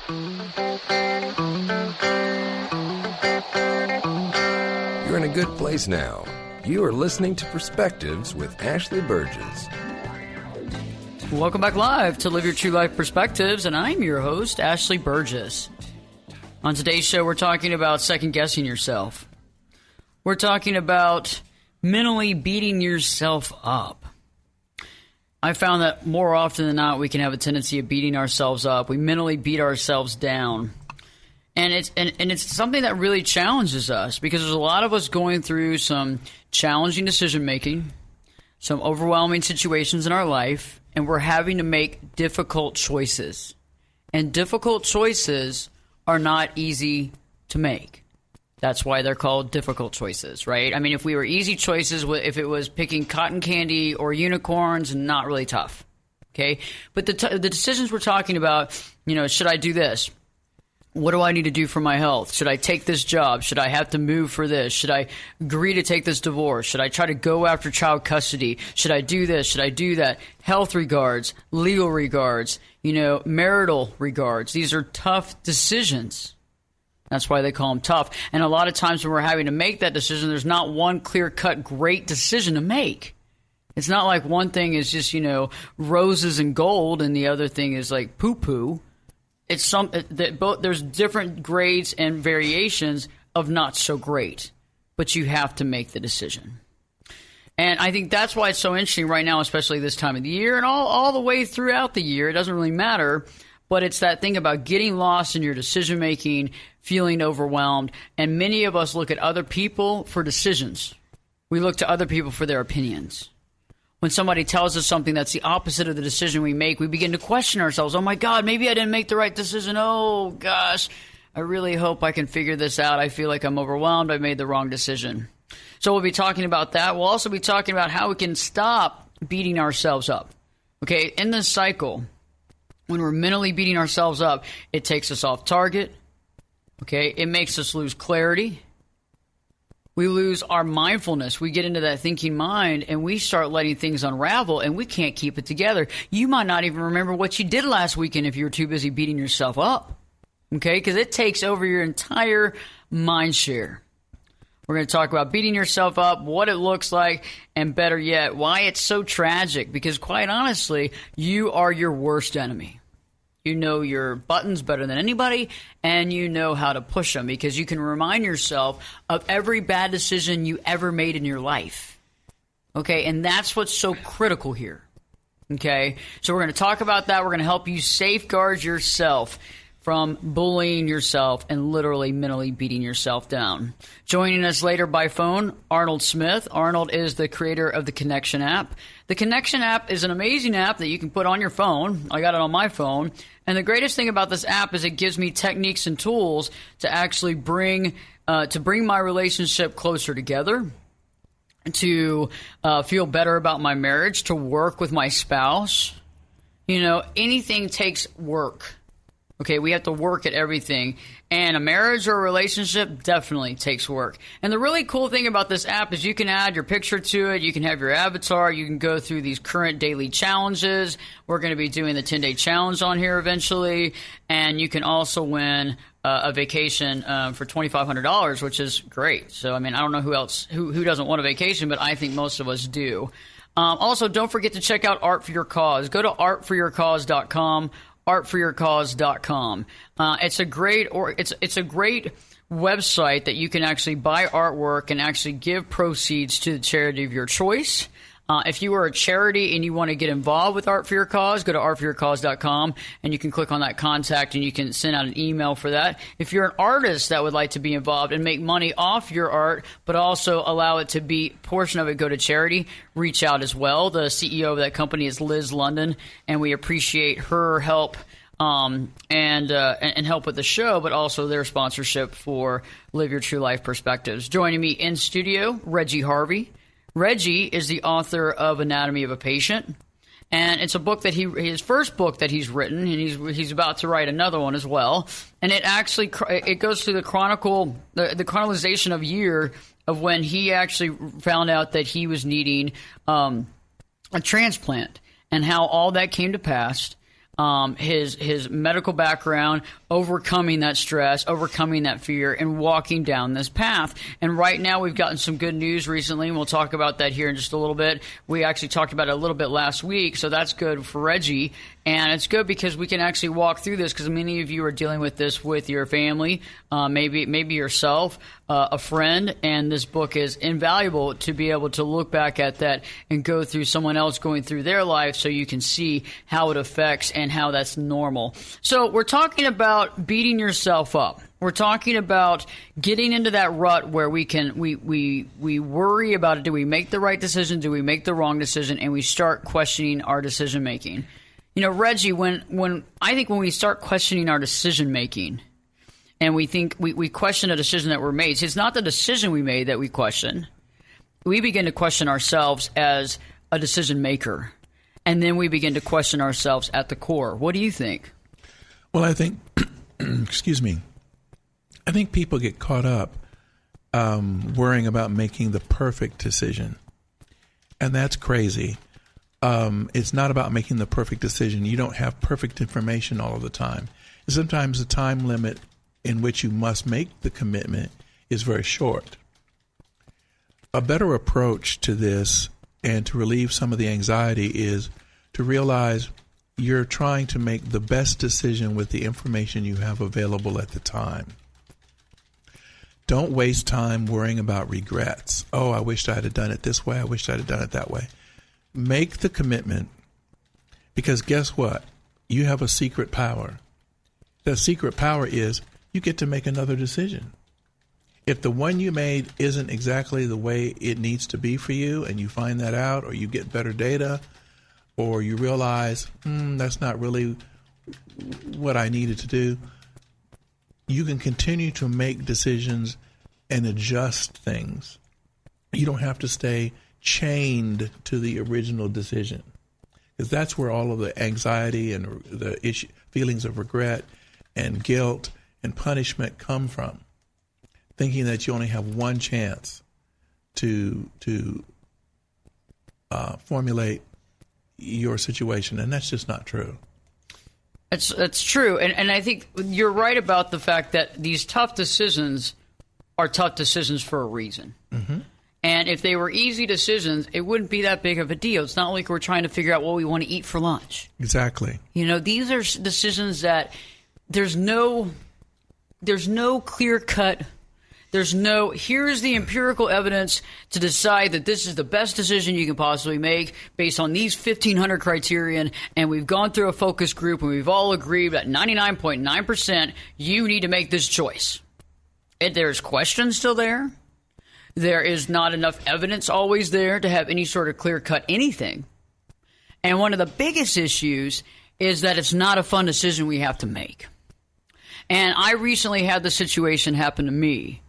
You're in a good place now. You are listening to Perspectives with Ashley Burgess. Welcome back live to Live Your True Life Perspectives, and I'm your host, Ashley Burgess. On today's show, we're talking about second-guessing yourself. We're talking about mentally beating yourself up. I found that more often than not, we can have a tendency of beating ourselves up. We mentally beat ourselves down. And it's something that really challenges us because there's a lot of us going through some challenging decision-making, some overwhelming situations in our life, and we're having to make difficult choices. And difficult choices are not easy to make. That's why they're called difficult choices, right? I mean, if we were easy choices, if it was picking cotton candy or unicorns, not really tough, okay? But the decisions we're talking about, should I do this? What do I need to do for my health? Should I take this job? Should I have to move for this? Should I agree to take this divorce? Should I try to go after child custody? Should I do this? Should I do that? Health regards, legal regards, marital regards. These are tough decisions. That's why they call them tough. And a lot of times when we're having to make that decision, there's not one clear-cut great decision to make. It's not like one thing is just, roses and gold and the other thing is like poo-poo. It's there's different grades and variations of not so great, but you have to make the decision. And I think that's why it's so interesting right now, especially this time of the year and all the way throughout the year. It doesn't really matter, but it's that thing about getting lost in your decision making, feeling overwhelmed, and many of us look at other people for decisions. We look to other people for their opinions. When somebody tells us something that's the opposite of the decision we make, we begin to question ourselves. Oh, my God, maybe I didn't make the right decision. Oh, gosh, I really hope I can figure this out. I feel like I'm overwhelmed. I made the wrong decision. So we'll be talking about that. We'll also be talking about how we can stop beating ourselves up. Okay, in this cycle, when we're mentally beating ourselves up, it takes us off target. Okay, it makes us lose clarity. We lose our mindfulness. We get into that thinking mind and we start letting things unravel and we can't keep it together. You might not even remember what you did last weekend if you were too busy beating yourself up. Okay? Because it takes over your entire mind share. We're going to talk about beating yourself up, what it looks like, and better yet, why it's so tragic. Because quite honestly, you are your worst enemy. You know your buttons better than anybody, and you know how to push them because you can remind yourself of every bad decision you ever made in your life. Okay, and that's what's so critical here. Okay, so we're going to talk about that. We're going to help you safeguard yourself from bullying yourself and literally mentally beating yourself down. Joining us later by phone, Arnold Smith. Arnold is the creator of the Connection app. The Connection app is an amazing app that you can put on your phone. I got it on my phone. And the greatest thing about this app is it gives me techniques and tools to actually bring my relationship closer together, to feel better about my marriage, to work with my spouse. Anything takes work. Okay, we have to work at everything. And a marriage or a relationship definitely takes work. And the really cool thing about this app is you can add your picture to it. You can have your avatar. You can go through these current daily challenges. We're going to be doing the 10-day challenge on here eventually. And you can also win a vacation for $2,500, which is great. So, I don't know who doesn't want a vacation, but I think most of us do. Also, don't forget to check out Art for Your Cause. Go to artforyourcause.com. artforyourcause.com. It's a great website that you can actually buy artwork and actually give proceeds to the charity of your choice. If you are a charity and you want to get involved with Art for Your Cause, go to artforyourcause.com and you can click on that contact and you can send out an email for that. If you're an artist that would like to be involved and make money off your art, but also allow it to be portion of it go to charity, reach out as well. The CEO of that company is Liz London, and we appreciate her help and help with the show, but also their sponsorship for Live Your True Life Perspectives. Joining me in studio, Reggie Harvey. Reggie is the author of Anatomy of a Patient, and it's a book that his first book that he's written, and he's about to write another one as well. And it goes through the chronicalization of year of when he actually found out that he was needing a transplant and how all that came to pass. his medical background, overcoming that stress, overcoming that fear, and walking down this path. And right now we've gotten some good news recently, and we'll talk about that here in just a little bit. We actually talked about it a little bit last week, so that's good for Reggie. And it's good because we can actually walk through this, because many of you are dealing with this with your family, maybe yourself, a friend, and this book is invaluable to be able to look back at that and go through someone else going through their life so you can see how it affects and how that's normal. So we're talking about beating yourself up. We're talking about getting into that rut where we worry about it. Do we make the right decision? Do we make the wrong decision? And we start questioning our decision making. You know, Reggie, when we start questioning our decision making, and we think we question a decision that we're made, it's not the decision we made that we question. We begin to question ourselves as a decision maker, and then we begin to question ourselves at the core. What do you think? Well, I think, excuse me, I think people get caught up worrying about making the perfect decision, and that's crazy. It's not about making the perfect decision. You don't have perfect information all of the time. Sometimes the time limit in which you must make the commitment is very short. A better approach to this and to relieve some of the anxiety is to realize you're trying to make the best decision with the information you have available at the time. Don't waste time worrying about regrets. Oh, I wished I had done it this way. I wished I had done it that way. Make the commitment, because guess what? You have a secret power. The secret power is you get to make another decision. If the one you made isn't exactly the way it needs to be for you, and you find that out, or you get better data, or you realize, that's not really what I needed to do, you can continue to make decisions and adjust things. You don't have to stay chained to the original decision, because that's where all of the anxiety and the feelings of regret and guilt and punishment come from. Thinking that you only have one chance to formulate your situation, and that's just not true. That's true, and I think you're right about the fact that these tough decisions are tough decisions for a reason. Mm-hmm. And if they were easy decisions, it wouldn't be that big of a deal. It's not like we're trying to figure out what we want to eat for lunch. Exactly. You know, these are decisions that there's no clear cut. Here's the empirical evidence to decide that this is the best decision you can possibly make based on these 1,500 criterion, and we've gone through a focus group and we've all agreed that 99.9% you need to make this choice. And there's questions still there. There is not enough evidence always there to have any sort of clear-cut anything. And one of the biggest issues is that it's not a fun decision we have to make. And I recently had the situation happen to me,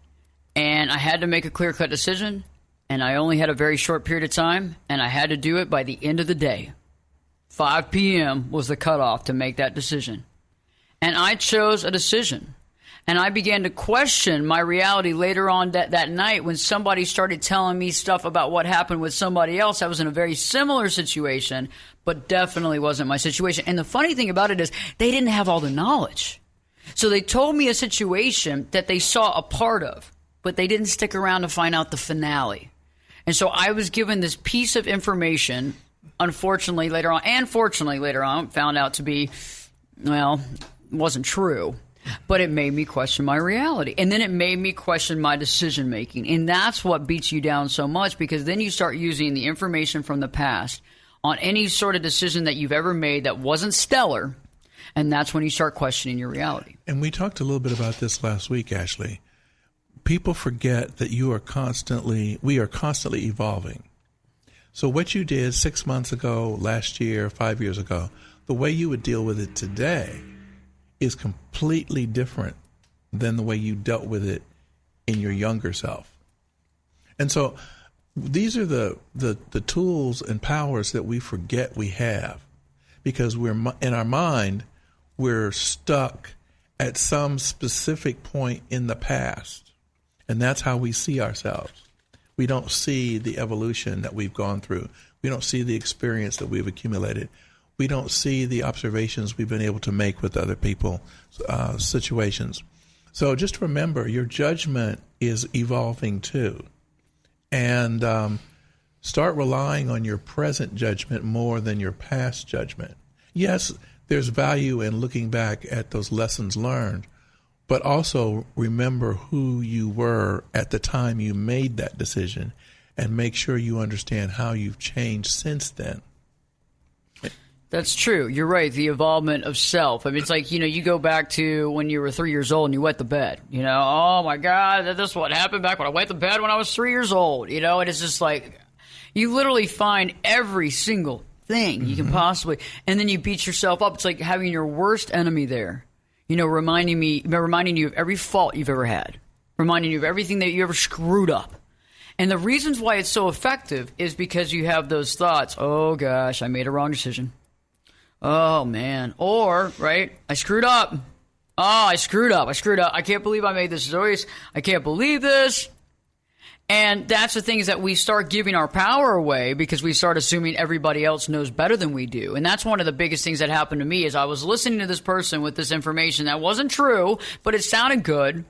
and I had to make a clear-cut decision, and I only had a very short period of time, and I had to do it by the end of the day. 5 p.m. was the cutoff to make that decision. And I chose a decision. And I began to question my reality later on that night when somebody started telling me stuff about what happened with somebody else. I was in a very similar situation, but definitely wasn't my situation. And the funny thing about it is they didn't have all the knowledge. So they told me a situation that they saw a part of, but they didn't stick around to find out the finale. And so I was given this piece of information, unfortunately later on, and fortunately later on, found out to be, wasn't true. But it made me question my reality. And then it made me question my decision making. And that's what beats you down so much, because then you start using the information from the past on any sort of decision that you've ever made that wasn't stellar. And that's when you start questioning your reality. And we talked a little bit about this last week, Ashley. People forget that we are constantly evolving. So what you did 6 months ago, last year, 5 years ago, the way you would deal with it today is completely different than the way you dealt with it in your younger self. And so these are the tools and powers that we forget we have, because in our mind, we're stuck at some specific point in the past. And that's how we see ourselves. We don't see the evolution that we've gone through. We don't see the experience that we've accumulated. we don't see the observations we've been able to make with other people, situations. So just remember, your judgment is evolving too. And start relying on your present judgment more than your past judgment. Yes, there's value in looking back at those lessons learned, but also remember who you were at the time you made that decision and make sure you understand how you've changed since then. That's true. You're right. The involvement of self. I mean, it's like, you go back to when you were 3 years old and you wet the bed. Oh, my God, this is what happened back when I wet the bed when I was 3 years old. And it's just like you literally find every single thing you can possibly, and then you beat yourself up. It's like having your worst enemy there, reminding you of every fault you've ever had, reminding you of everything that you ever screwed up. And the reasons why it's so effective is because you have those thoughts. Oh, gosh, I made a wrong decision. Oh, man. Or, right, I screwed up. Oh, I screwed up. I can't believe I made this choice. I can't believe this. And that's the thing, is that we start giving our power away because we start assuming everybody else knows better than we do. And that's one of the biggest things that happened to me is I was listening to this person with this information that wasn't true, but it sounded good.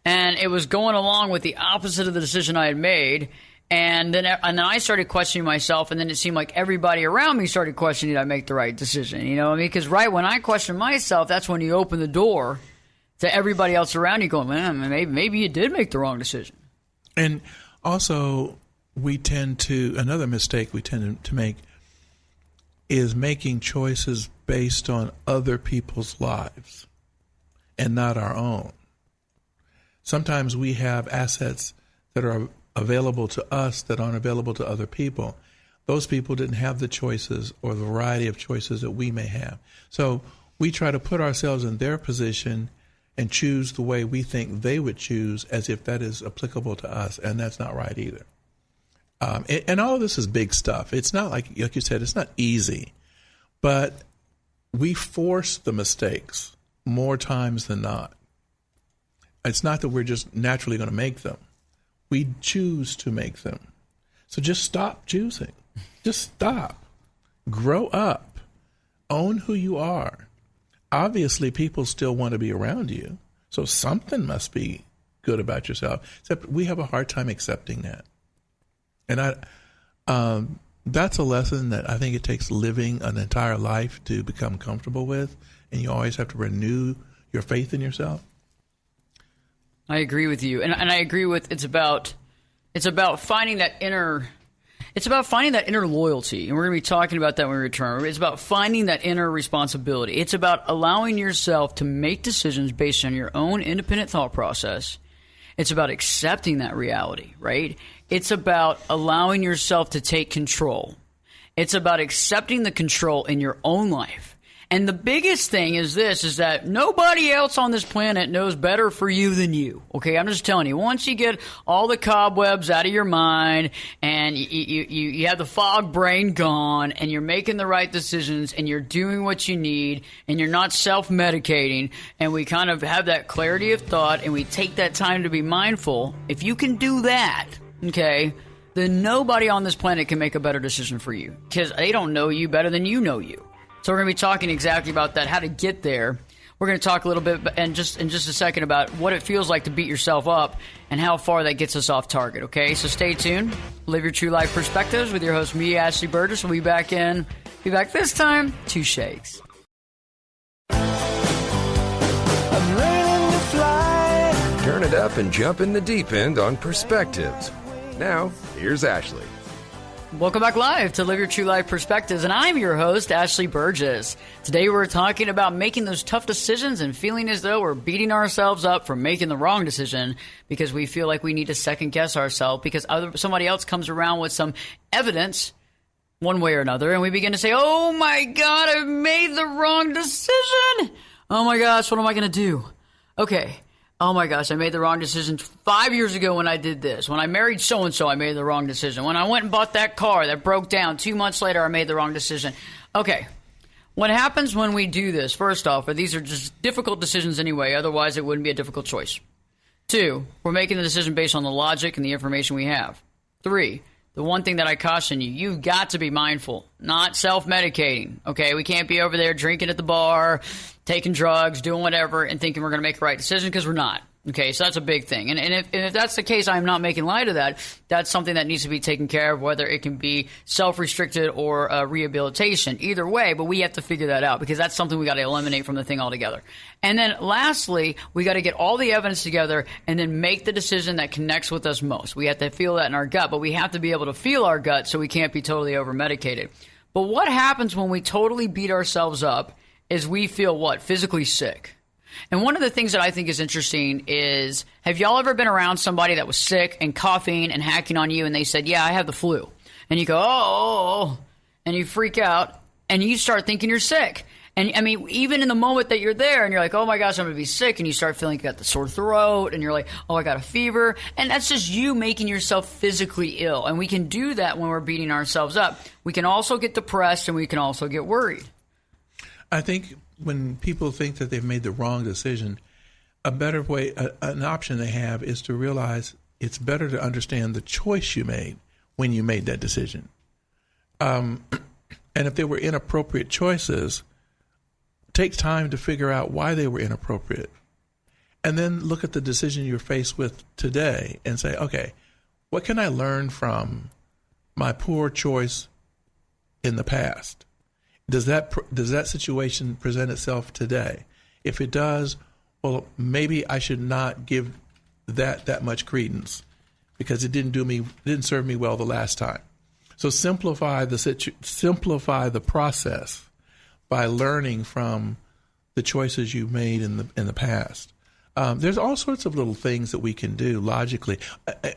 And it was going along with the opposite of the decision I had made. And then I started questioning myself, and then it seemed like everybody around me started questioning, did I make the right decision? You know what I mean? Because right when I question myself, that's when you open the door to everybody else around you going, man, maybe you did make the wrong decision. And also, another mistake we tend to make is making choices based on other people's lives and not our own. Sometimes we have assets that are available to us that aren't available to other people. Those people didn't have the choices or the variety of choices that we may have. So we try to put ourselves in their position and choose the way we think they would choose as if that is applicable to us, and that's not right either. And all of this is big stuff. It's not like you said, it's not easy, but we force the mistakes more times than not. It's not that we're just naturally going to make them. We choose to make them. So just stop choosing. Just stop. Grow up. Own who you are. Obviously, people still want to be around you, so something must be good about yourself. Except we have a hard time accepting that. And that's a lesson that I think it takes living an entire life to become comfortable with, and you always have to renew your faith in yourself. I agree with you, and I agree with it's about finding that inner. It's about finding that inner loyalty, and we're going to be talking about that when we return. It's about finding that inner responsibility. It's about allowing yourself to make decisions based on your own independent thought process. It's about accepting that reality, right? It's about allowing yourself to take control. It's about accepting the control in your own life. And the biggest thing is that nobody else on this planet knows better for you than you. Okay, I'm just telling you, once you get all the cobwebs out of your mind and you have the fog brain gone and you're making the right decisions and you're doing what you need and you're not self-medicating and we kind of have that clarity of thought and we take that time to be mindful, if you can do that, okay, then nobody on this planet can make a better decision for you because they don't know you better than you know you. So we're going to be talking exactly about that, how to get there. We're going to talk a little bit in just a second about what it feels like to beat yourself up and how far that gets us off target, okay? So stay tuned. Live your true life perspectives with your host, me, Ashley Burgess. We'll be back this time, 2 shakes. I'm learning to fly. Turn it up and jump in the deep end on Perspectives. Now, here's Ashley. Welcome back live to Live Your True Life Perspectives, and I'm your host, Ashley Burgess. Today we're talking about making those tough decisions and feeling as though we're beating ourselves up for making the wrong decision because we feel like we need to second-guess ourselves because somebody else comes around with some evidence one way or another, and we begin to say, oh my God, I've made the wrong decision. Oh my gosh, what am I going to do? Okay. Oh my gosh, I made the wrong decision 5 years ago when I did this. When I married so-and-so, I made the wrong decision. When I went and bought that car that broke down 2 months later, I made the wrong decision. Okay, what happens when we do this, first off, these are just difficult decisions anyway, otherwise it wouldn't be a difficult choice. 2, we're making the decision based on the logic and the information we have. 3, the one thing that I caution you, you've got to be mindful, not self-medicating, okay? We can't be over there drinking at the bar, taking drugs, doing whatever, and thinking we're going to make the right decision, because we're not. Okay, so that's a big thing. And if that's the case, I'm not making light of that. That's something that needs to be taken care of, whether it can be self-restricted or rehabilitation. Either way, but we have to figure that out, because that's something we got to eliminate from the thing altogether. And then lastly, we got to get all the evidence together and then make the decision that connects with us most. We have to feel that in our gut, but we have to be able to feel our gut, so we can't be totally over-medicated. But what happens when we totally beat ourselves up is we feel what? Physically sick. And one of the things that I think is interesting is, have y'all ever been around somebody that was sick and coughing and hacking on you, and they said, yeah, I have the flu. And you go, oh, and you freak out and you start thinking you're sick. And I mean, even in the moment that you're there and you're like, oh my gosh, I'm going to be sick. And you start feeling you got the sore throat and you're like, oh, I got a fever. And that's just you making yourself physically ill. And we can do that when we're beating ourselves up. We can also get depressed, and we can also get worried. I think when people think that they've made the wrong decision, a better way, an option they have, is to realize it's better to understand the choice you made when you made that decision. And if they were inappropriate choices, take time to figure out why they were inappropriate. And then look at the decision you're faced with today and say, okay, what can I learn from my poor choice in the past? Does that situation present itself today? If it does, well, maybe I should not give that much credence, because it didn't serve me well the last time. So simplify the process by learning from the choices you made in the past. There's all sorts of little things that we can do logically.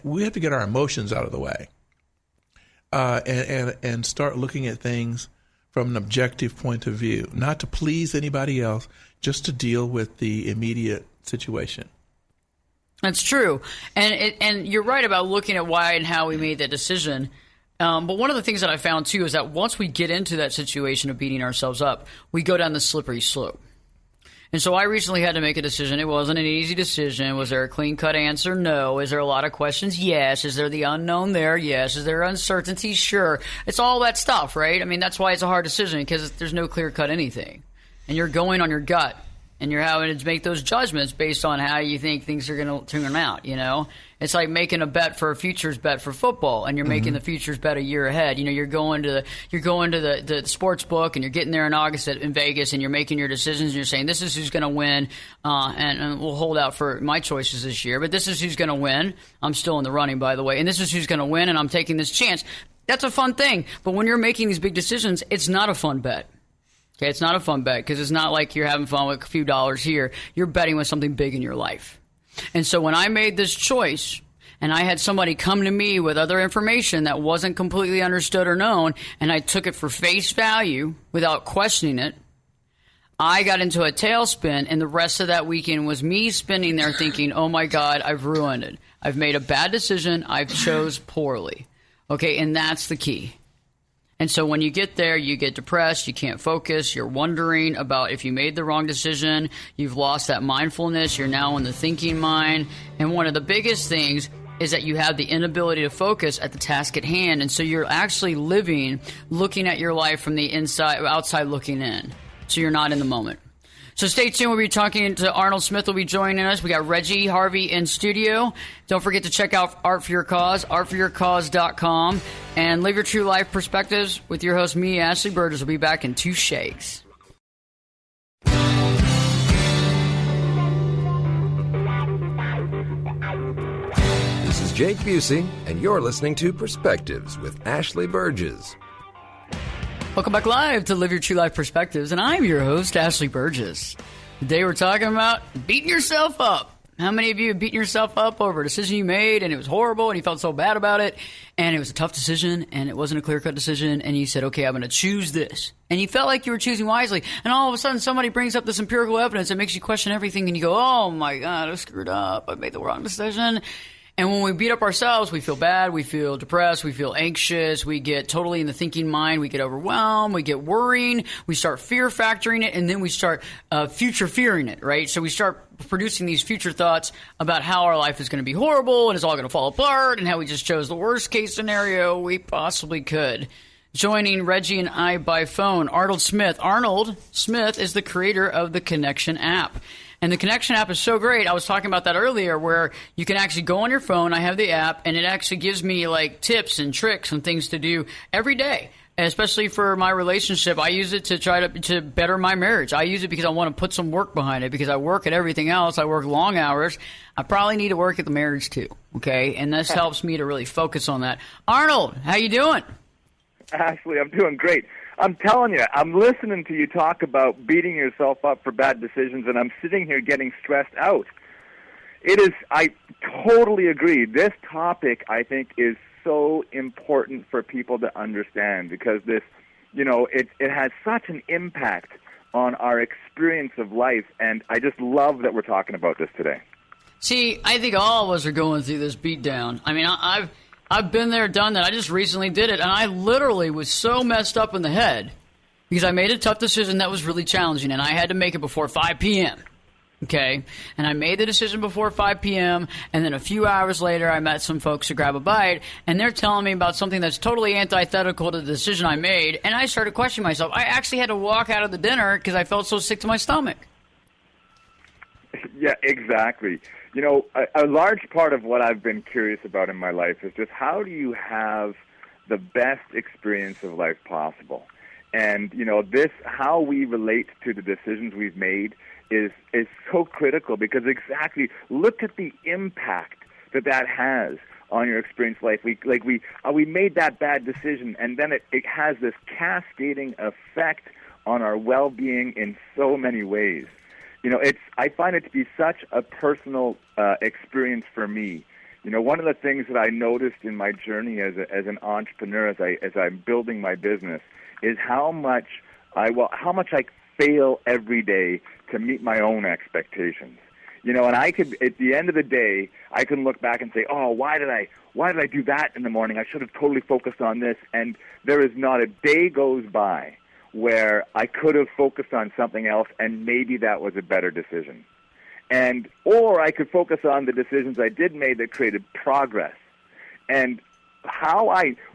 We have to get our emotions out of the way, and start looking at things from an objective point of view, not to please anybody else, just to deal with the immediate situation. That's true. And you're right about looking at why and how we made that decision. But one of the things that I found, too, is that once we get into that situation of beating ourselves up, we go down the slippery slope. And so I recently had to make a decision. It wasn't an easy decision. Was there a clean-cut answer? No. Is there a lot of questions? Yes. Is there the unknown there? Yes. Is there uncertainty? Sure. It's all that stuff, right? I mean, that's why it's a hard decision, because there's no clear-cut anything. And you're going on your gut, and you're having to make those judgments based on how you think things are going to turn out, you know? It's like making a bet for a futures bet for football, and you're making the futures bet a year ahead. You know, you're going to the sports book, and you're getting there in August in Vegas, and you're making your decisions, and you're saying, this is who's going to win, and we'll hold out for my choices this year, but this is who's going to win. I'm still in the running, by the way, and this is who's going to win, and I'm taking this chance. That's a fun thing, but when you're making these big decisions, it's not a fun bet. Okay, it's not a fun bet, because it's not like you're having fun with a few dollars here. You're betting with something big in your life. And so when I made this choice, and I had somebody come to me with other information that wasn't completely understood or known, and I took it for face value without questioning it, I got into a tailspin, and the rest of that weekend was me spinning there thinking, oh my God, I've ruined it. I've made a bad decision. I've chose poorly. Okay, and that's the key. And so when you get there, you get depressed, you can't focus, you're wondering about if you made the wrong decision, you've lost that mindfulness, you're now in the thinking mind. And one of the biggest things is that you have the inability to focus at the task at hand. And so you're actually looking at your life from the outside looking in. So you're not in the moment. So stay tuned. We'll be talking to Arnold Smith will be joining us. We got Reggie Harvey in studio. Don't forget to check out Art for Your Cause, artforyourcause.com. And Live Your True Life Perspectives with your host, me, Ashley Burgess. We'll be back in 2 shakes. This is Jake Busey, and you're listening to Perspectives with Ashley Burgess. Welcome back live to Live Your True Life Perspectives, and I'm your host, Ashley Burgess. Today we're talking about beating yourself up. How many of you have beaten yourself up over a decision you made, and it was horrible, and you felt so bad about it, and it was a tough decision, and it wasn't a clear-cut decision, and you said, okay, I'm going to choose this. And you felt like you were choosing wisely, and all of a sudden somebody brings up this empirical evidence that makes you question everything, and you go, oh my God, I screwed up. I made the wrong decision. And when we beat up ourselves, we feel bad, we feel depressed, we feel anxious, we get totally in the thinking mind, we get overwhelmed, we get worrying, we start fear factoring it, and then we start future fearing it, right? So we start producing these future thoughts about how our life is going to be horrible and it's all going to fall apart and how we just chose the worst case scenario we possibly could. Joining Reggie and I by phone, Arnold Smith. Arnold Smith is the creator of the Connection app. And the Connection app is so great. I was talking about that earlier, where you can actually go on your phone. I have the app, and it actually gives me like tips and tricks and things to do every day. Especially for my relationship, I use it to try to better my marriage. I use it because I want to put some work behind it, because I work at everything else. I work long hours. I probably need to work at the marriage too, okay? And this helps me to really focus on that. Arnold, how you doing? Ashley, I'm doing great. I'm telling you, I'm listening to you talk about beating yourself up for bad decisions, and I'm sitting here getting stressed out. I totally agree. This topic, I think, is so important for people to understand, because this, it has such an impact on our experience of life, and I just love that we're talking about this today. See, I think all of us are going through this beatdown. I mean, I've been there, done that. I just recently did it, and I literally was so messed up in the head because I made a tough decision that was really challenging, and I had to make it before 5 p.m., okay? And I made the decision before 5 p.m., and then a few hours later I met some folks to grab a bite, and they're telling me about something that's totally antithetical to the decision I made, and I started questioning myself. I actually had to walk out of the dinner because I felt so sick to my stomach. Yeah, exactly. A large part of what I've been curious about in my life is just how do you have the best experience of life possible? And, how we relate to the decisions we've made is so critical, because exactly, look at the impact that has on your experience of life. We made that bad decision, and then it has this cascading effect on our well-being in so many ways. I find it to be such a personal experience for me. One of the things that I noticed in my journey as an entrepreneur, as I'm building my business, is how much I fail every day to meet my own expectations. And I could, at the end of the day, I can look back and say, oh, why did I do that in the morning? I should have totally focused on this. And there is not a day goes by where I could have focused on something else, and maybe that was a better decision. Or I could focus on the decisions I did make that created progress. And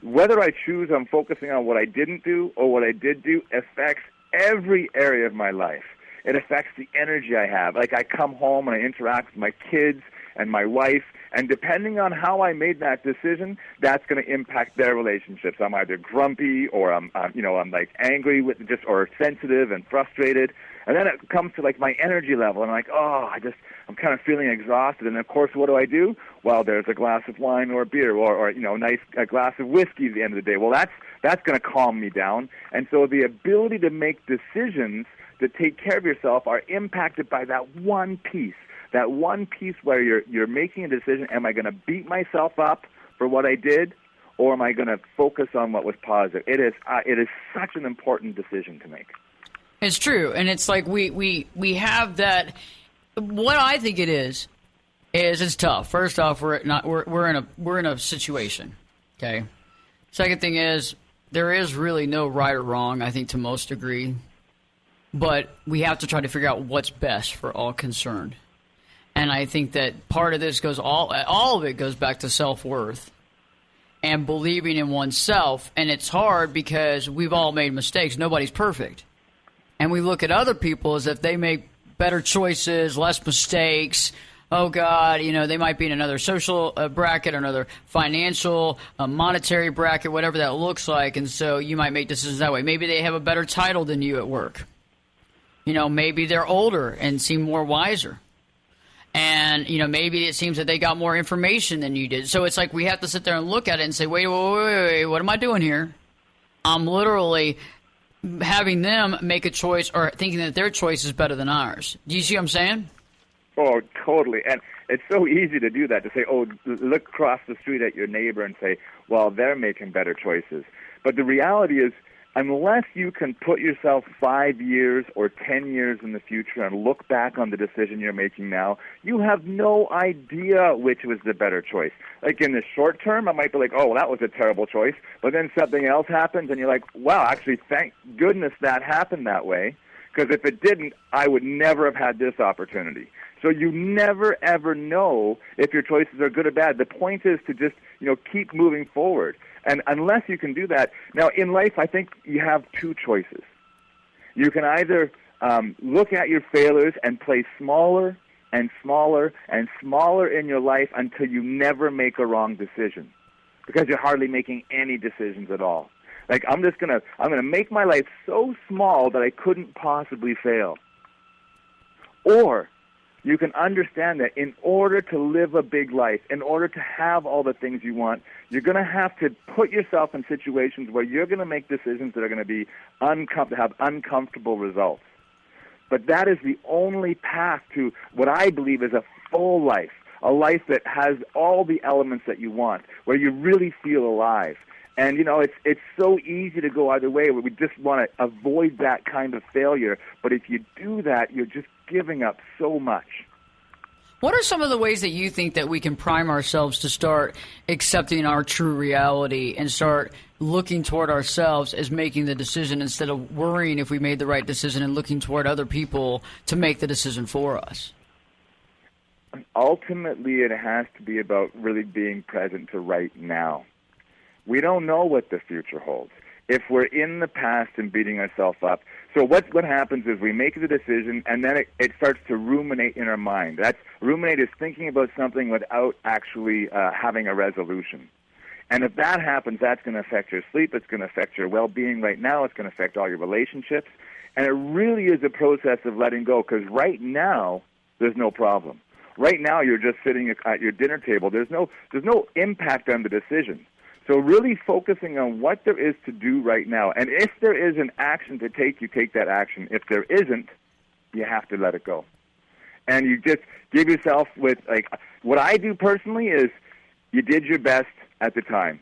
whether I choose on focusing on what I didn't do or what I did do affects every area of my life. It affects the energy I have. Like, I come home and I interact with my kids and my wife, and depending on how I made that decision, that's going to impact their relationships. I'm either grumpy, or I'm like angry or sensitive and frustrated. And then it comes to like my energy level, and I'm like, I'm kind of feeling exhausted. And of course, what do? Well, there's a glass of wine or beer, or a glass of whiskey at the end of the day. Well, that's going to calm me down. And so the ability to make decisions that take care of yourself are impacted by that one piece. That one piece where you're making a decision: am I going to beat myself up for what I did, or am I going to focus on what was positive? It is such an important decision to make. It's true, and it's like we have that. What I think it is it's tough. First off, we're in a situation. Okay. Second thing is, there is really no right or wrong, I think, to most degree, but we have to try to figure out what's best for all concerned. And I think that part of this all of it goes back to self-worth and believing in oneself. And it's hard because we've all made mistakes. Nobody's perfect. And we look at other people as if they make better choices, less mistakes. Oh, God, they might be in another social bracket, another financial, monetary bracket, whatever that looks like. And so you might make decisions that way. Maybe they have a better title than you at work. Maybe they're older and seem more wiser. And, maybe it seems that they got more information than you did. So it's like we have to sit there and look at it and say, wait, what am I doing here? I'm literally having them make a choice or thinking that their choice is better than ours. Do you see what I'm saying? Oh, totally. And it's so easy to do that, to say, look across the street at your neighbor and say, well, they're making better choices. But the reality is, unless you can put yourself 5 years or 10 years in the future and look back on the decision you're making now, you have no idea which was the better choice. Like in the short term, I might be like, oh, well, that was a terrible choice. But then something else happens and you're like, wow, actually, thank goodness that happened that way. Because if it didn't, I would never have had this opportunity. So you never, ever know if your choices are good or bad. The point is to just, keep moving forward. And unless you can do that, now in life, I think you have two choices. You can either look at your failures and play smaller and smaller and smaller in your life until you never make a wrong decision, because you're hardly making any decisions at all. Like, I'm gonna make my life so small that I couldn't possibly fail. Or you can understand that in order to live a big life, in order to have all the things you want, you're going to have to put yourself in situations where you're going to make decisions that are going to be have uncomfortable results. But that is the only path to what I believe is a full life, a life that has all the elements that you want, where you really feel alive. And, it's so easy to go either way, where we just want to avoid that kind of failure. But if you do that, you're just giving up so much. What are some of the ways that you think that we can prime ourselves to start accepting our true reality and start looking toward ourselves as making the decision instead of worrying if we made the right decision and looking toward other people to make the decision for us? Ultimately, it has to be about really being present to right now. We don't know what the future holds. If we're in the past and beating ourselves up, so what happens is we make the decision and then it starts to ruminate in our mind. Ruminate is thinking about something without actually having a resolution. And if that happens, that's going to affect your sleep. It's going to affect your well-being right now. It's going to affect all your relationships. And it really is a process of letting go, because right now there's no problem. Right now you're just sitting at your dinner table. There's no impact on the decision. So really focusing on what there is to do right now. And if there is an action to take, you take that action. If there isn't, you have to let it go. And you just give yourself what I do personally is you did your best at the time,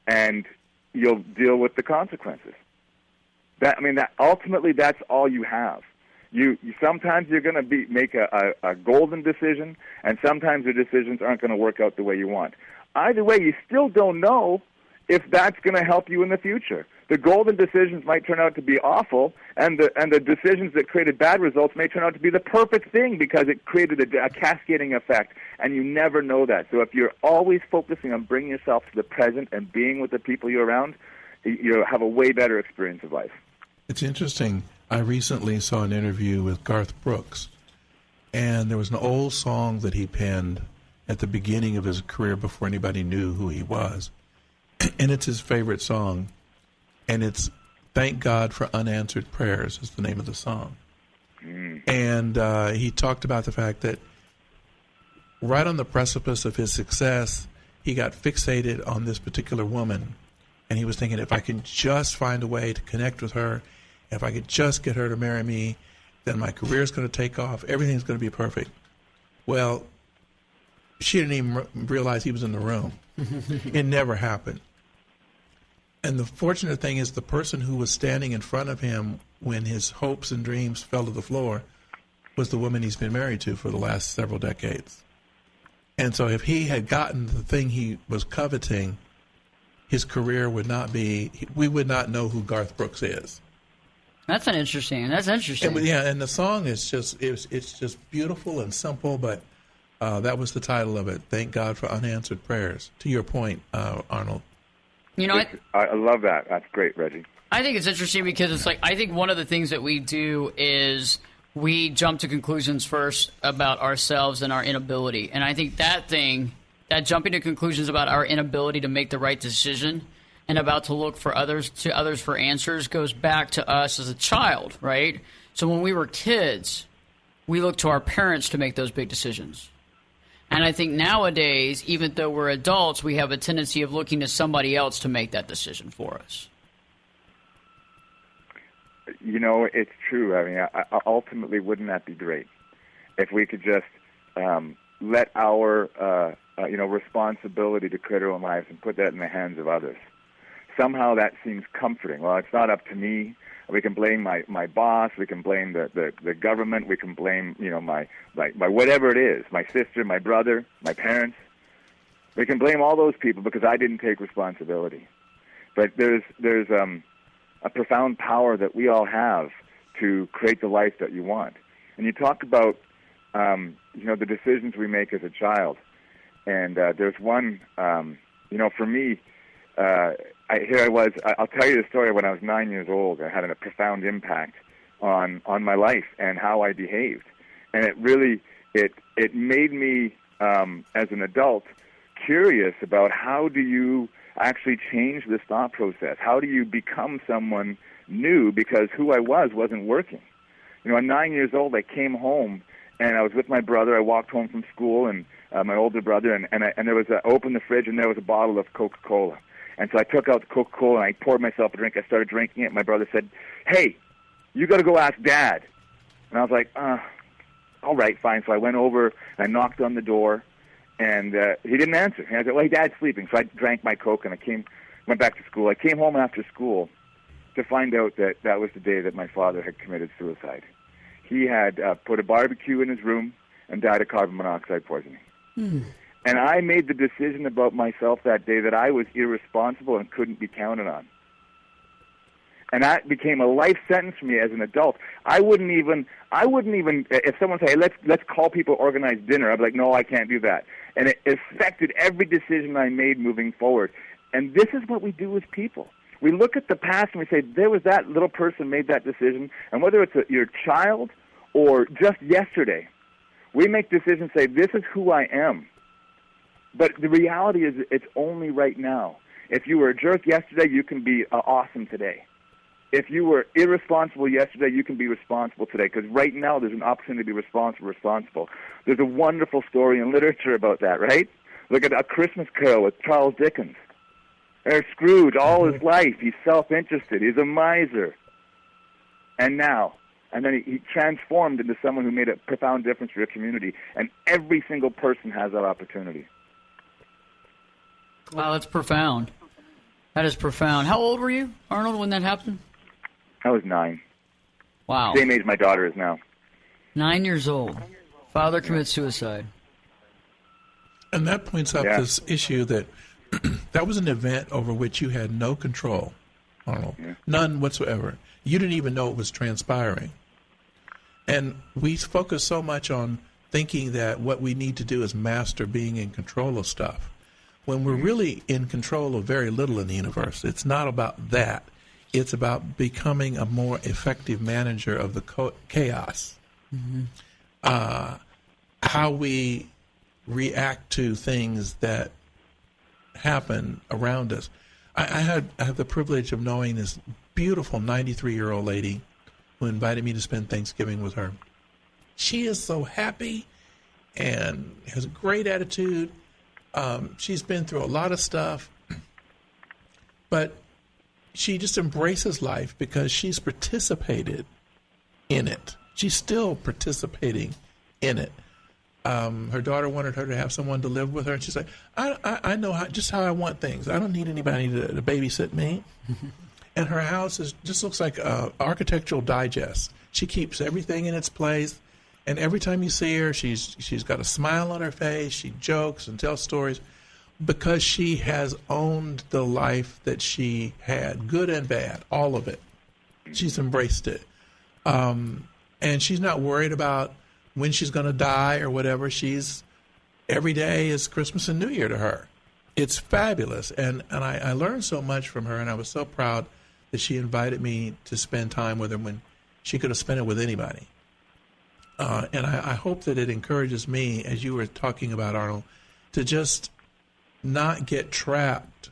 and you'll deal with the consequences. That ultimately that's all you have. You sometimes you're going to make a golden decision, and sometimes your decisions aren't going to work out the way you want. Either way, you still don't know if that's going to help you in the future. The golden decisions might turn out to be awful, and the decisions that created bad results may turn out to be the perfect thing because it created a cascading effect, and you never know that. So if you're always focusing on bringing yourself to the present and being with the people you're around, you'll have a way better experience of life. It's interesting. I recently saw an interview with Garth Brooks, and there was an old song that he penned at the beginning of his career before anybody knew who he was. And it's his favorite song. And it's Thank God for Unanswered Prayers is the name of the song. And he talked about the fact that right on the precipice of his success, he got fixated on this particular woman. And he was thinking, if I can just find a way to connect with her, if I could just get her to marry me, then my career is going to take off. Everything's going to be perfect. Well, she didn't even realize he was in the room. It never happened. And the fortunate thing is the person who was standing in front of him when his hopes and dreams fell to the floor was the woman he's been married to for the last several decades. And so if he had gotten the thing he was coveting, his career would not be, we would not know who Garth Brooks is. That's interesting. And the song is it's just beautiful and simple, but that was the title of it, Thank God for Unanswered Prayers. To your point, Arnold. I love that. That's great, Reggie. I think it's interesting because it's I think one of the things that we do is we jump to conclusions first about ourselves and our inability. And I think that jumping to conclusions about our inability to make the right decision and about to look for others for answers goes back to us as a child, right? So when we were kids, we looked to our parents to make those big decisions. And I think nowadays, even though we're adults, we have a tendency of looking to somebody else to make that decision for us. It's true. I mean, ultimately, wouldn't that be great if we could just let our responsibility to create our own lives and put that in the hands of others? somehow that seems comforting. Well, it's not up to me. We can blame my boss. We can blame the government. We can blame, my whatever it is, my sister, my brother, my parents. We can blame all those people because I didn't take responsibility. But there's a profound power that we all have to create the life that you want. And you talk about, the decisions we make as a child. And there's one, for me, I'll tell you the story. When I was 9 years old, I had a profound impact on my life and how I behaved. And it really, it made me, as an adult, curious about how do you actually change this thought process? How do you become someone new? Because who I was wasn't working. At 9 years old, I came home and I was with my brother. I walked home from school and my older brother, and there was I opened the fridge and there was a bottle of Coca-Cola. And so I took out the Coca-Cola and I poured myself a drink. I started drinking it. My brother said, "Hey, you got to go ask Dad." And I was like, all right, fine. So I went over and I knocked on the door, and he didn't answer. And I said, "Well, Dad's sleeping." So I drank my Coke and went back to school. I came home after school to find out that was the day that my father had committed suicide. He had put a barbecue in his room and died of carbon monoxide poisoning. And I made the decision about myself that day that I was irresponsible and couldn't be counted on. And that became a life sentence for me as an adult. I wouldn't even, if someone said, "Hey, let's call people, organize dinner," I'd be like, "No, I can't do that." And it affected every decision I made moving forward. And this is what we do as people. We look at the past and we say, there was that little person made that decision. And whether it's your child or just yesterday, we make decisions, say, this is who I am. But the reality is it's only right now. If you were a jerk yesterday, you can be awesome today. If you were irresponsible yesterday, you can be responsible today. Because right now there's an opportunity to be responsible. There's a wonderful story in literature about that, right? Look at A Christmas Carol with Charles Dickens. There's Scrooge, all his life, he's self-interested, he's a miser. And then he transformed into someone who made a profound difference for your community. And every single person has that opportunity. Wow, that's profound. That is profound. How old were you, Arnold, when that happened? I was 9. Wow. Same age my daughter is now. 9 years old. Father commits suicide. And that points out this issue that that was an event over which you had no control, Arnold. Yeah. None whatsoever. You didn't even know it was transpiring. And we focus so much on thinking that what we need to do is master being in control of stuff, when we're really in control of very little in the universe. It's not about that. It's about becoming a more effective manager of the chaos. Mm-hmm. How we react to things that happen around us. I have the privilege of knowing this beautiful 93-year-old lady who invited me to spend Thanksgiving with her. She is so happy and has a great attitude. She's been through a lot of stuff, but she just embraces life because she's participated in it. She's still participating in it. Her daughter wanted her to have someone to live with her, and she's like, I know how I want things. I don't need anybody to babysit me. And her house just looks like an architectural digest. She keeps everything in its place, and every time you see her, she's got a smile on her face. She jokes and tells stories because she has owned the life that she had, good and bad, all of it. She's embraced it. And she's not worried about when she's going to die or whatever. Every day is Christmas and New Year to her. It's fabulous. And I learned so much from her, and I was so proud that she invited me to spend time with her when she could have spent it with anybody. And I hope that it encourages me, as you were talking about, Arnold, to just not get trapped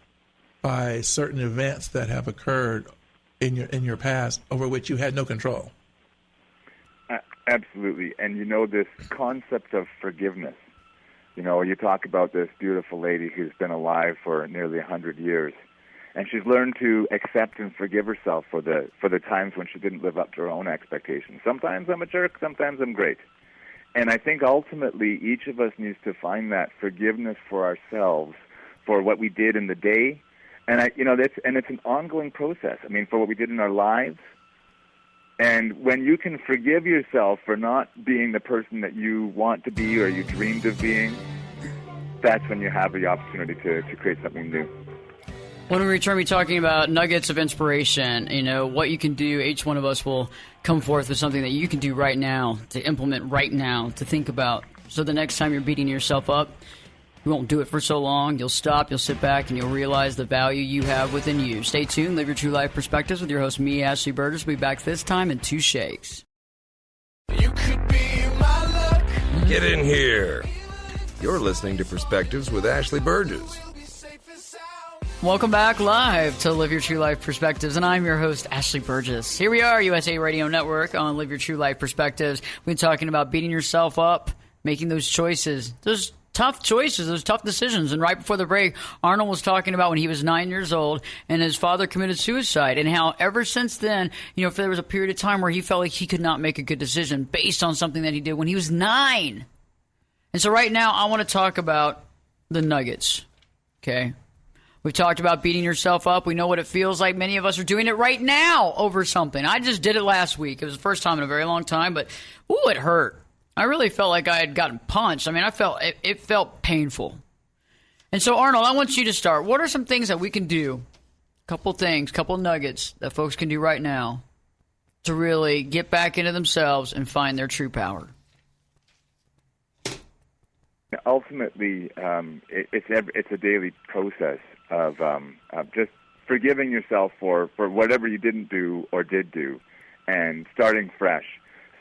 by certain events that have occurred in your past over which you had no control. Absolutely. And this concept of forgiveness, you talk about this beautiful lady who's been alive for nearly 100 years, and she's learned to accept and forgive herself for the times when she didn't live up to her own expectations. Sometimes I'm a jerk, sometimes I'm great. And I think ultimately each of us needs to find that forgiveness for ourselves for what we did in the day And it's an ongoing process. I mean, for what we did in our lives. And when you can forgive yourself for not being the person that you want to be or you dreamed of being, that's when you have the opportunity to create something new. When we return, we're talking about nuggets of inspiration, what you can do. Each one of us will come forth with something that you can do right now, to implement right now, to think about. So the next time you're beating yourself up, you won't do it for so long. You'll stop, you'll sit back, and you'll realize the value you have within you. Stay tuned. Live Your True Life Perspectives with your host, me, Ashley Burgess. We'll be back this time in 2 shakes. You could be my luck. Get in here. You're listening to Perspectives with Ashley Burgess. Welcome back live to Live Your True Life Perspectives, and I'm your host, Ashley Burgess. Here we are, USA Radio Network on Live Your True Life Perspectives. We've been talking about beating yourself up, making those choices, those tough choices, those tough decisions. And right before the break, Arnold was talking about when he was 9 years old and his father committed suicide, and how ever since then, if there was a period of time where he felt like he could not make a good decision based on something that he did when he was 9. And so right now, I want to talk about the nuggets, okay? We've talked about beating yourself up. We know what it feels like. Many of us are doing it right now over something. I just did it last week. It was the first time in a very long time, but it hurt. I really felt like I had gotten punched. I mean, it felt painful. And so, Arnold, I want you to start. What are some things that we can do, couple nuggets that folks can do right now to really get back into themselves and find their true power? Ultimately, it's a daily process of just forgiving yourself for whatever you didn't do or did do, and starting fresh.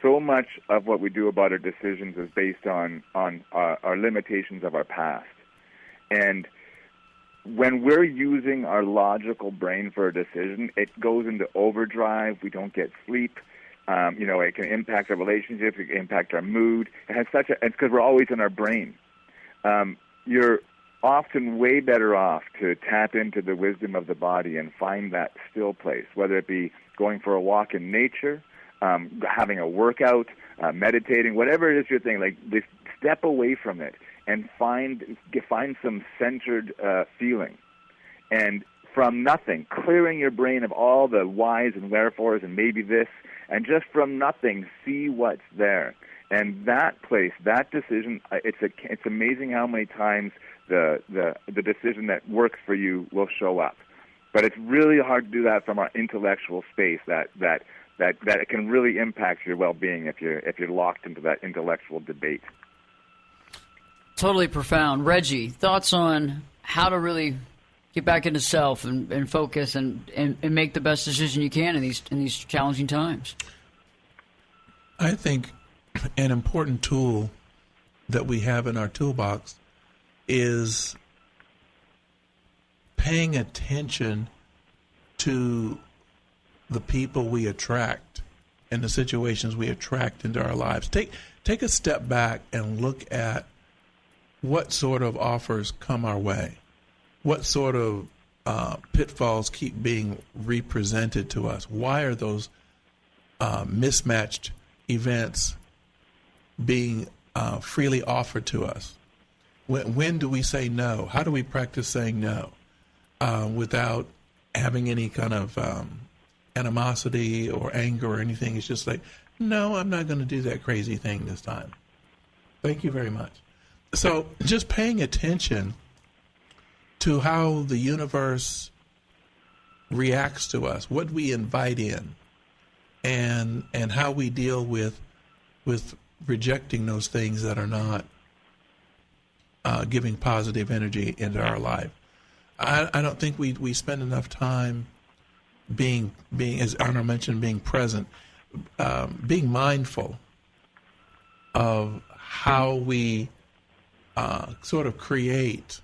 So much of what we do about our decisions is based on our limitations of our past. And when we're using our logical brain for a decision, it goes into overdrive. We don't get sleep. It can impact our relationships. It can impact our mood. It's because we're always in our brain. You're often way better off to tap into the wisdom of the body and find that still place, whether it be going for a walk in nature, having a workout, meditating, whatever it is you're thinking, like just step away from it and find some centered feeling. And from nothing, clearing your brain of all the whys and wherefores and maybe this, and just from nothing, see what's there. And that place, that decision, it's amazing how many times the decision that works for you will show up. But it's really hard to do that from our intellectual space. That it can really impact your well-being if you're locked into that intellectual debate. Totally profound. Reggie, thoughts on how to really get back into self and focus and make the best decision you can in these challenging times? I think an important tool that we have in our toolbox is paying attention to the people we attract and the situations we attract into our lives. Take a step back and look at what sort of offers come our way, what sort of pitfalls keep being represented to us. Why are those mismatched events being freely offered to us? When do we say no? How do we practice saying no without having any kind of animosity or anger or anything? It's just like, no, I'm not going to do that crazy thing this time. Thank you very much. So just paying attention to how the universe reacts to us, what we invite in, and how we deal with rejecting those things that are not giving positive energy into our life. I don't think we spend enough time being, as Arnold mentioned, being present, being mindful of how we sort of create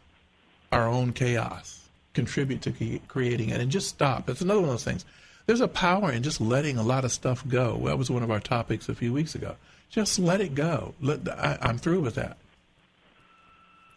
our own chaos, contribute to creating it, and just stop. That's another one of those things. There's a power in just letting a lot of stuff go. That was one of our topics a few weeks ago. Just let it go. I'm through with that.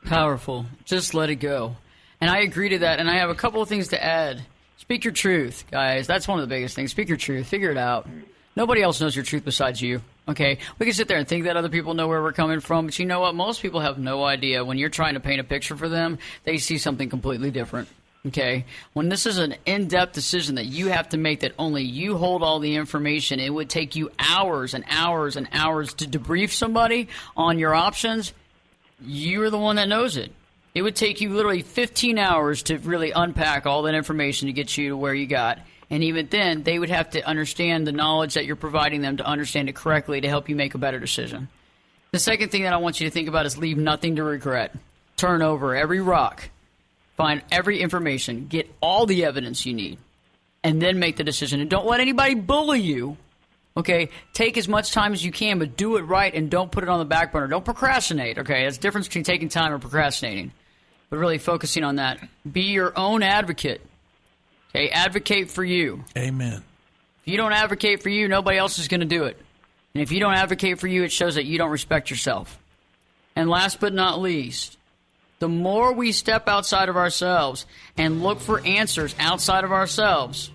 Powerful. Just let it go. And I agree to that, and I have a couple of things to add. Speak your truth, guys. That's one of the biggest things. Speak your truth. Figure it out. Nobody else knows your truth besides you, okay? We can sit there and think that other people know where we're coming from, but you know what? Most people have no idea. When you're trying to paint a picture for them, they see something completely different. Okay, when this is an in-depth decision that you have to make that only you hold all the information, it would take you hours and hours and hours to debrief somebody on your options. You're the one that knows it. It would take you literally 15 hours to really unpack all that information to get you to where you got. And even then, they would have to understand the knowledge that you're providing them to understand it correctly to help you make a better decision. The second thing that I want you to think about is leave nothing to regret. Turn over every rock. Find every information, get all the evidence you need, and then make the decision. And don't let anybody bully you, okay? Take as much time as you can, but do it right and don't put it on the back burner. Don't procrastinate, okay? There's a difference between taking time and procrastinating, but really focusing on that. Be your own advocate, okay? Advocate for you. Amen. If you don't advocate for you, nobody else is going to do it. And if you don't advocate for you, it shows that you don't respect yourself. And last but not least, the more we step outside of ourselves and look for answers outside of ourselves,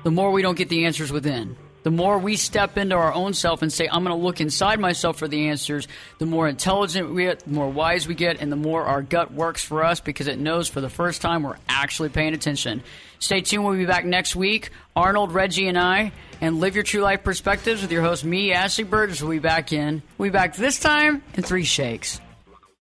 the more we don't get the answers within. The more we step into our own self and say, I'm going to look inside myself for the answers, the more intelligent we get, the more wise we get, and the more our gut works for us because it knows for the first time we're actually paying attention. Stay tuned. We'll be back next week. Arnold, Reggie, and I, and Live Your True Life Perspectives with your host, me, Ashley Burgess, will be back this time in 3 shakes.